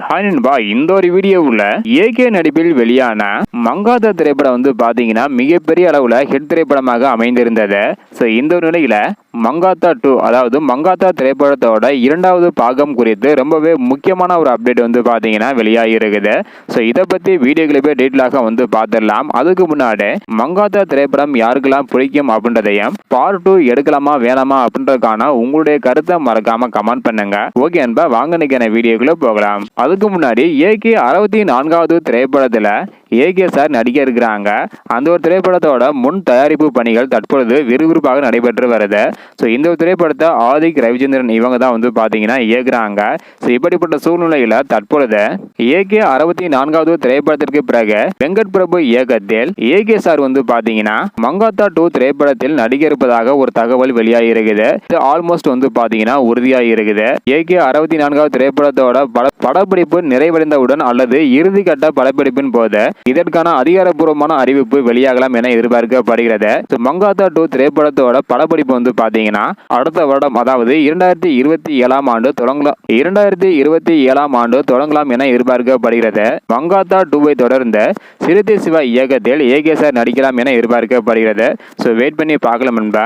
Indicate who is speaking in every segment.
Speaker 1: Hi நண்பா, இந்த ஒரு வீடியோவில் ஏகே நடிப்பில் வெளியான மங்காத்தா திரைப்படம் பாத்தீங்கன்னா மிகப்பெரிய அளவுல ஹிட் திரைப்படமாக அமைந்திருந்தது. ஸோ இந்த ஒரு நிலையில மங்காத்தா 2 அதாவது மங்காத்தா திரைப்படத்தோட இரண்டாவது பாகம் குறித்து ரொம்பவே முக்கியமான ஒரு அப்டேட் பாத்தீங்கன்னா வெளியாகி இருக்குது. ஸோ இதை பத்தி வீடியோ கிளிப்பே டீட்டெயிலாக பார்த்துடலாம். அதுக்கு முன்னாடி மங்காத்தா திரைப்படம் யாருக்கெல்லாம் பிடிக்கும் அப்படின்றதையும் பார்ட் 2 எடுக்கலாமா வேணாமா அப்படின்றதுக்கான உங்களுடைய கருத்தை மறக்காம கமெண்ட் பண்ணுங்க. ஓகே அன்பா, வாங்க நினைக்கிற வீடியோக்குள்ள போகலாம். அதுக்கு முன்னாடி ஏகே 64வது திரைப்படத்துல ஏகே சார் நடிக்க இருக்கிறாங்க. அந்த ஒரு திரைப்படத்தோட முன் தயாரிப்பு பணிகள் தற்பொழுது விறுவிறுப்பாக நடைபெற்று வருது. ஸோ இந்த ஒரு திரைப்படத்தை ஆதிக் ரவிச்சந்திரன் இவங்க தான் பாத்தீங்கன்னா இயக்குறாங்க. ஸோ இப்படிப்பட்ட சூழ்நிலையில தற்பொழுது ஏகே 64வது திரைப்படத்திற்கு பிறகு வெங்கட் பிரபு இயக்கத்தில் ஏகே சார் பாத்தீங்கன்னா மங்காத்தா 2 திரைப்படத்தில் நடிக்க இருப்பதாக ஒரு தகவல் வெளியாகி இருக்குது. இது ஆல்மோஸ்ட் பாத்தீங்கன்னா உறுதியாகி இருக்குது. ஏகே 64வது திரைப்படத்தோட படப்பிடிப்பு நிறைவடைந்தவுடன் அல்லது இறுதி கட்ட படப்பிடிப்பின் போது இதற்கான அதிகாரப்பூர்வமான அறிவிப்பு வெளியாகலாம் என எதிர்பார்க்கப்படுகிறது. மங்காத்தா 2 திரைப்படத்தோட படப்பிடிப்பு பாத்தீங்கன்னா அடுத்த வருடம் அதாவது 2027ஆம் ஆண்டு தொடங்கலாம் என எதிர்பார்க்கப்படுகிறது. மங்காத்தா 2வை தொடர்ந்து சிறுத்தை சிவா இயக்கத்தில் ஏகே சார் நடிக்கலாம் என எதிர்பார்க்கப்படுகிறது. ஸோ வெயிட் பண்ணி பார்க்கலாம் என்பா.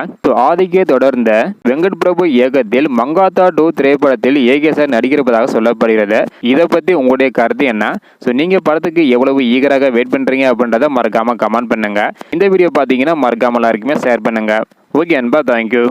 Speaker 1: ஆதிக்கே தொடர்ந்து வெங்கட் பிரபு இயக்கத்தில் மங்காத்தா 2 திரைப்படத்தில் ஏகே சார் நடிக்கிறதாக சொல்லப்படுகிறது. இதை பத்தி உங்களுடைய கருத்து என்ன? ஸோ நீங்க படத்துக்கு எவ்வளவு ஈகராக வெயிட் பண்றீங்க அப்படின்றத மறக்காம கமெண்ட் பண்ணுங்க. இந்த வீடியோ பாத்தீங்கன்னா மறக்காம எல்லாருக்குமே ஷேர் பண்ணுங்க. ஓகே அன்பா, தேங்க்யூ.